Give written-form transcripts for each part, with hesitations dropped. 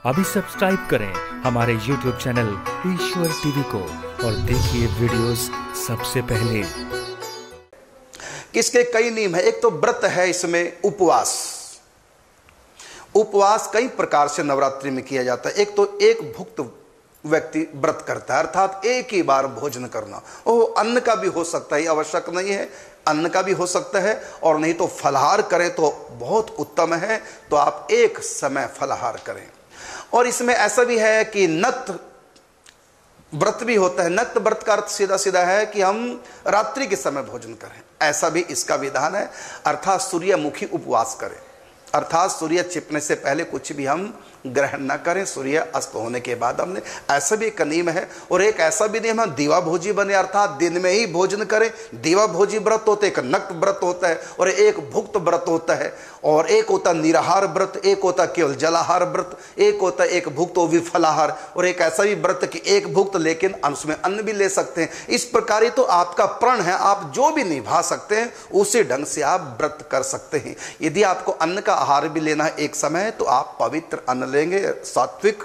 अभी सब्सक्राइब करें हमारे YouTube चैनल ईश्वर टीवी को और देखिए वीडियोस सबसे पहले। इसके कई नियम है। एक तो व्रत है, इसमें उपवास। उपवास कई प्रकार से नवरात्रि में किया जाता है। एक तो एक भुक्त व्यक्ति व्रत करता है, अर्थात एक ही बार भोजन करना। वो अन्न का भी हो सकता है, आवश्यक नहीं है, अन्न का भी हो सकता है, और नहीं तो फलाहार करें तो बहुत उत्तम है। तो आप एक समय फलाहार करें। और इसमें ऐसा भी है कि नक्त व्रत भी होता है। नक्त व्रत का अर्थ सीधा सीधा है कि हम रात्रि के समय भोजन करें, ऐसा भी इसका विधान है। अर्थात सूर्यमुखी उपवास करें, अर्थात सूर्य छिपने से पहले कुछ भी हम ग्रहण न करें, सूर्य अस्त होने के बाद हमने, ऐसा भी एक नियम है। और एक ऐसा भी नियम है, दीवा भोजी बने, अर्थात दिन में ही भोजन करें। दीवा भोजी व्रत होते, एक नक्त व्रत होता है और एक भुक्त व्रत होता है, और एक होता निराहार व्रत, एक होता केवल जलाहार व्रत, एक होता एक भुक्त वो भी फलाहार, और एक ऐसा भी व्रत कि एक भुक्त लेकिन उसमें अन्न भी ले सकते हैं। इस प्रकार तो आपका प्रण है, आप जो भी निभा सकते हैं उसी ढंग से आप व्रत कर सकते हैं। यदि आपको अन्न का आहार भी लेना है एक समय, तो आप पवित्र अन्न लेंगे, सात्विक,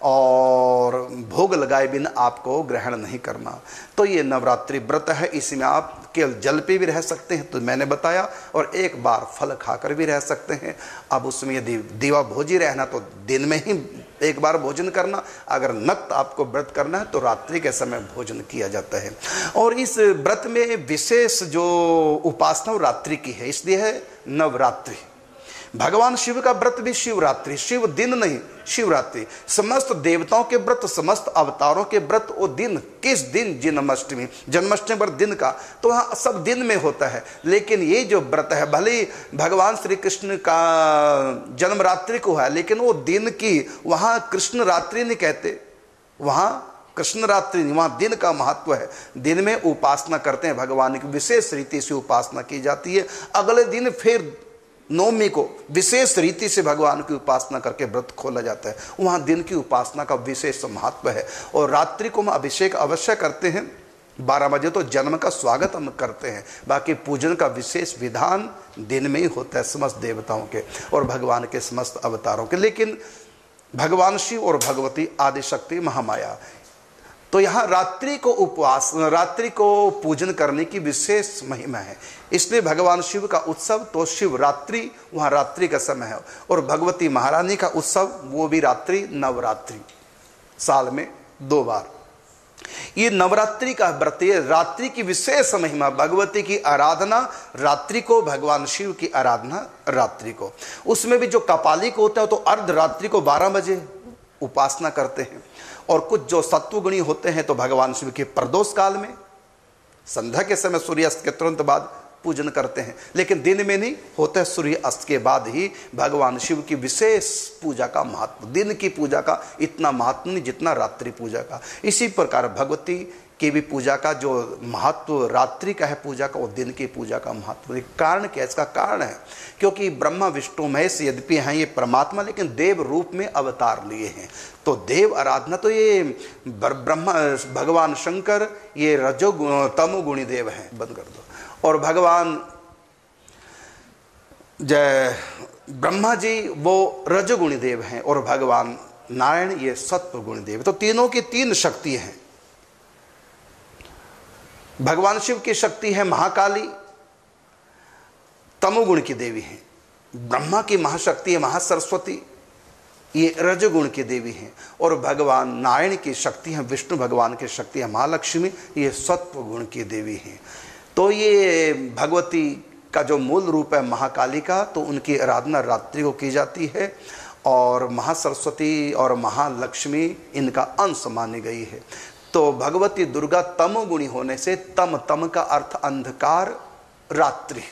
और भोग लगाए बिना आपको ग्रहण नहीं करना। तो ये नवरात्रि व्रत है, इसमें आप केवल जल पे भी रह सकते हैं, तो मैंने बताया, और एक बार फल खाकर भी रह सकते हैं। अब उसमें यदि दीवा भोजी रहना तो दिन में ही एक बार भोजन करना, अगर नक्त आपको व्रत करना है तो रात्रि के समय भोजन किया जाता है। और इस व्रत में विशेष जो उपासना रात्रि की है, इसलिए है नवरात्रि। भगवान शिव का व्रत भी शिवरात्रि, शिव दिन नहीं, शिवरात्रि। समस्त देवताओं के व्रत, समस्त अवतारों के व्रत, वो दिन किस दिन? जन्माष्टमी। जन्माष्टमी पर दिन का, तो वहाँ सब दिन में होता है। लेकिन ये जो व्रत है, भले ही भगवान श्री कृष्ण का जन्म रात्रि को है, लेकिन वो दिन की, वहाँ कृष्ण रात्रि नहीं कहते, वहाँ कृष्ण रात्रि, वहाँ दिन का महत्व है। दिन में उपासना करते हैं भगवान की, विशेष रीति से उपासना की जाती है। अगले दिन फिर नवमी को विशेष रीति से भगवान की उपासना करके व्रत खोला जाता है। वहाँ दिन की उपासना का विशेष महत्व है। और रात्रि को हम अभिषेक अवश्य करते हैं, 12 बजे तो जन्म का स्वागत हम करते हैं। बाकी पूजन का विशेष विधान दिन में ही होता है, समस्त देवताओं के और भगवान के समस्त अवतारों के। लेकिन भगवान शिव और भगवती आदिशक्ति महामाया, तो यहाँ रात्रि को उपवास, रात्रि को पूजन करने की विशेष महिमा है। इसलिए भगवान शिव का उत्सव तो शिवरात्रि, वहाँ रात्रि का समय है। और भगवती महारानी का उत्सव वो भी रात्रि, नवरात्रि, साल में 2 बार। ये नवरात्रि का व्रत, ये रात्रि की विशेष महिमा, भगवती की आराधना रात्रि को, भगवान शिव की आराधना रात्रि को। उसमें भी जो कपालिक होता है तो अर्धरात्रि को 12 बजे उपासना करते हैं। और कुछ जो सत्वगुणी होते हैं तो भगवान शिव के प्रदोष काल में, संध्या के समय सूर्यास्त के तुरंत बाद पूजन करते हैं। लेकिन दिन में नहीं होता है, सूर्य अस्त के बाद ही भगवान शिव की विशेष पूजा का महत्व। दिन की पूजा का इतना महत्व नहीं जितना रात्रि पूजा का। इसी प्रकार भगवती की भी पूजा का जो महत्व रात्रि का है पूजा का, वो दिन की पूजा का महत्व। कारण क्या है? इसका कारण है क्योंकि ब्रह्मा विष्णु महेश यद्यपि हैं ये परमात्मा, लेकिन देव रूप में अवतार लिए हैं। तो देव आराधना, तो ये ब्रह्मा भगवान शंकर ये रजो तमोगुणी देव हैं, बंद कर दो। और भगवान जय ब्रह्मा जी वो रजोगुणी देव हैं, और भगवान नारायण ये सत्वगुणी देव। तो तीनों की 3 शक्ति हैं। भगवान शिव की शक्ति है महाकाली, तमोगुण की देवी है। ब्रह्मा की महाशक्ति है महासरस्वती, ये रजोगुण की देवी हैं। और भगवान नारायण की शक्ति है, विष्णु भगवान की शक्ति है महालक्ष्मी, ये सत्व गुण की देवी हैं। तो ये भगवती का जो मूल रूप है महाकाली का, तो उनकी आराधना रात्रि को की जाती है। और महासरस्वती और महालक्ष्मी इनका अंश मानी गई है। तो भगवती दुर्गा तमोगुणी होने से, तम का अर्थ अंधकार, रात्रि।